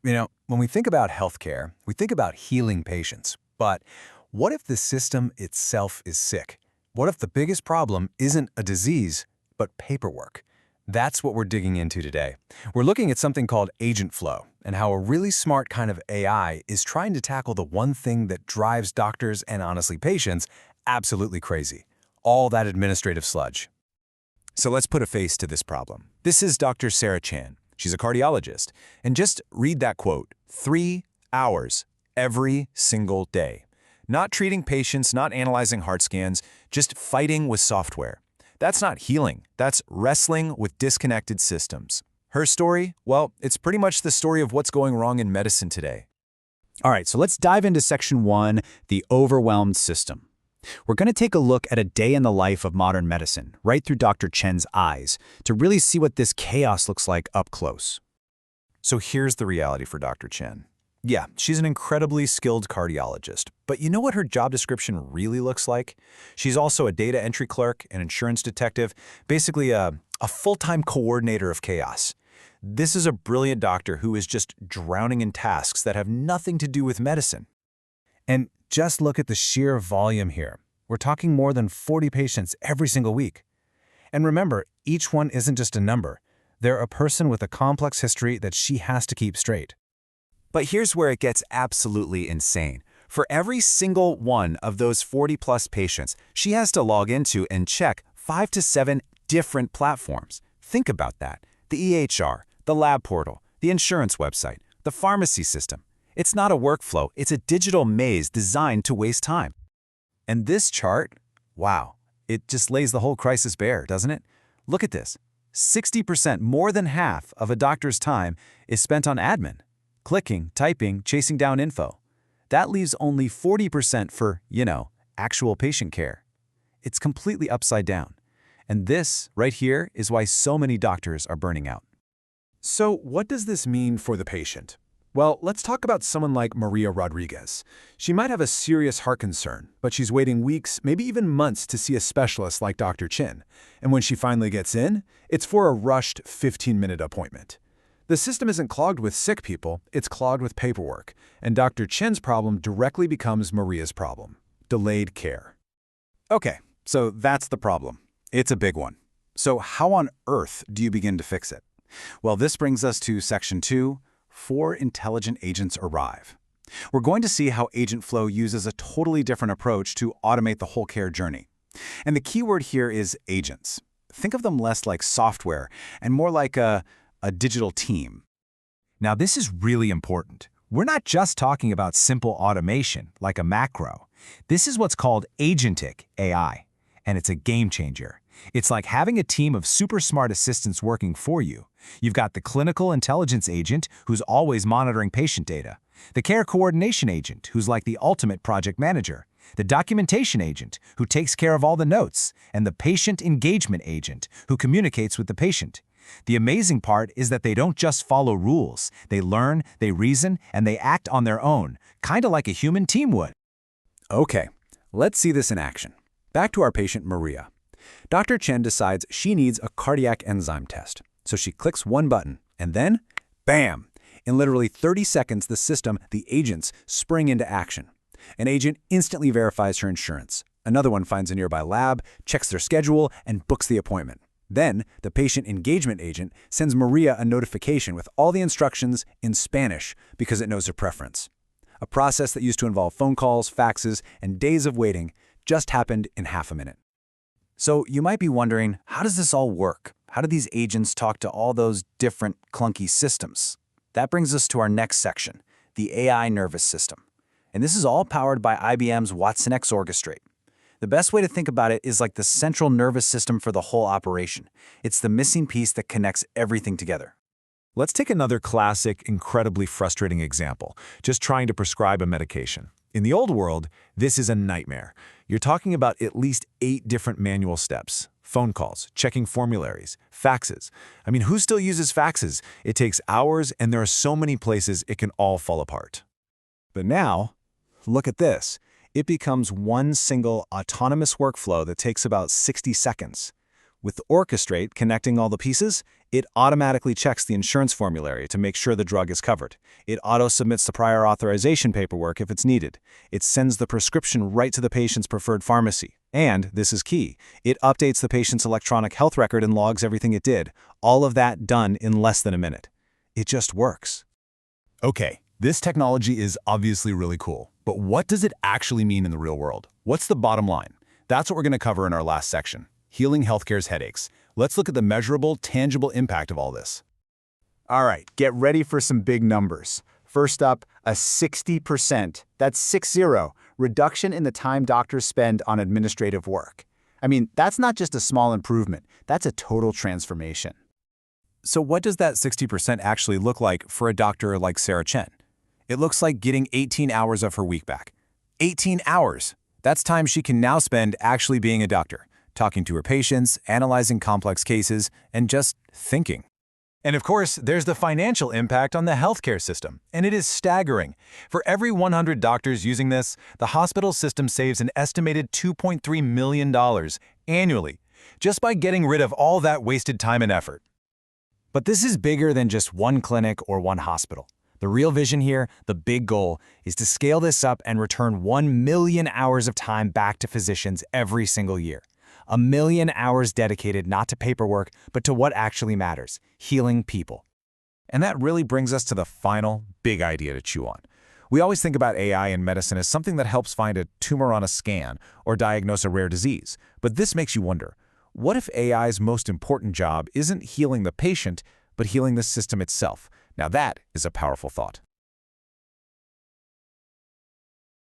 When we think about healthcare, we think about healing patients. But what if the system itself is sick? What if the biggest problem isn't a disease, but paperwork? That's what we're digging into today. We're looking at something called AgentFlow and how a really smart kind of AI is trying to tackle the one thing that drives doctors and honestly patients absolutely crazy: all that administrative sludge. So let's put a face to this problem. This is Dr. Sarah Chan. She's a cardiologist. And just read that quote: 3 hours every single day. Not treating patients, not analyzing heart scans, just fighting with software. That's not healing. That's wrestling with disconnected systems. Her story? Well, it's pretty much the story of what's going wrong in medicine today. All right, so let's dive into section 1, the overwhelmed system. We're going to take a look at a day in the life of modern medicine, right through Dr. Chen's eyes, to really see what this chaos looks like up close. So here's the reality for Dr. Chen. Yeah, she's an incredibly skilled cardiologist, but you know what her job description really looks like? She's also a data entry clerk, an insurance detective, basically a full-time coordinator of chaos. This is a brilliant doctor who is just drowning in tasks that have nothing to do with medicine. And just look at the sheer volume here. We're talking more than 40 patients every single week. And remember, each one isn't just a number. They're a person with a complex history that she has to keep straight. But here's where it gets absolutely insane. For every single one of those 40-plus patients, she has to log into and check 5 to 7 different platforms. Think about that. The EHR, the lab portal, the insurance website, the pharmacy system. It's not a workflow, it's a digital maze designed to waste time. And this chart, wow, it just lays the whole crisis bare, doesn't it? Look at this. 60%, more than half of a doctor's time, is spent on admin. Clicking, typing, chasing down info. That leaves only 40% for, actual patient care. It's completely upside down. And this, right here, is why so many doctors are burning out. So what does this mean for the patient? Well, let's talk about someone like Maria Rodriguez. She might have a serious heart concern, but she's waiting weeks, maybe even months to see a specialist like Dr. Chin. And when she finally gets in, it's for a rushed 15-minute appointment. The system isn't clogged with sick people, it's clogged with paperwork, and Dr. Chin's problem directly becomes Maria's problem: delayed care. Okay, so that's the problem. It's a big one. So how on earth do you begin to fix it? Well, this brings us to section 2, 4 intelligent agents arrive. We're going to see how AgentFlow uses a totally different approach to automate the whole care journey. And the key word here is agents. Think of them less like software and more like a digital team. Now, this is really important. We're not just talking about simple automation like a macro. This is what's called agentic AI, and it's a game changer. It's like having a team of super smart assistants working for you. You've got the clinical intelligence agent who's always monitoring patient data, the care coordination agent who's like the ultimate project manager, the documentation agent who takes care of all the notes, and the patient engagement agent who communicates with the patient. The amazing part is that they don't just follow rules. They learn, they reason, and they act on their own, kind of like a human team would. Okay, let's see this in action. Back to our patient Maria. Dr. Chen decides she needs a cardiac enzyme test. So she clicks one button, and then, bam! In literally 30 seconds, the system, the agents, spring into action. An agent instantly verifies her insurance. Another one finds a nearby lab, checks their schedule, and books the appointment. Then, the patient engagement agent sends Maria a notification with all the instructions in Spanish because it knows her preference. A process that used to involve phone calls, faxes, and days of waiting just happened in half a minute. So you might be wondering, how does this all work? How do these agents talk to all those different clunky systems? That brings us to our next section, the AI nervous system. And this is all powered by IBM's watsonx Orchestrate. The best way to think about it is like the central nervous system for the whole operation. It's the missing piece that connects everything together. Let's take another classic, incredibly frustrating example, just trying to prescribe a medication. In the old world, this is a nightmare. You're talking about at least 8 different manual steps. Phone calls, checking formularies, faxes. I mean, who still uses faxes? It takes hours, and there are so many places it can all fall apart. But now, look at this. It becomes one single autonomous workflow that takes about 60 seconds. With Orchestrate connecting all the pieces, it automatically checks the insurance formulary to make sure the drug is covered. It auto-submits the prior authorization paperwork if it's needed. It sends the prescription right to the patient's preferred pharmacy. And, this is key, it updates the patient's electronic health record and logs everything it did. All of that done in less than a minute. It just works. Okay, this technology is obviously really cool, but what does it actually mean in the real world? What's the bottom line? That's what we're going to cover in our last section, healing healthcare's headaches. Let's look at the measurable, tangible impact of all this. All right, get ready for some big numbers. First up, a 60%, that's 60, reduction in the time doctors spend on administrative work. I mean, that's not just a small improvement, that's a total transformation. So what does that 60% actually look like for a doctor like Sarah Chen? It looks like getting 18 hours of her week back. 18 hours! That's time she can now spend actually being a doctor, talking to her patients, analyzing complex cases, and just thinking. And of course, there's the financial impact on the healthcare system, and it is staggering. For every 100 doctors using this, the hospital system saves an estimated $2.3 million annually, just by getting rid of all that wasted time and effort. But this is bigger than just one clinic or one hospital. The real vision here, the big goal, is to scale this up and return 1 million hours of time back to physicians every single year. 1 million hours dedicated not to paperwork, but to what actually matters, healing people. And that really brings us to the final big idea to chew on. We always think about AI in medicine as something that helps find a tumor on a scan or diagnose a rare disease. But this makes you wonder, what if AI's most important job isn't healing the patient, but healing the system itself? Now that is a powerful thought.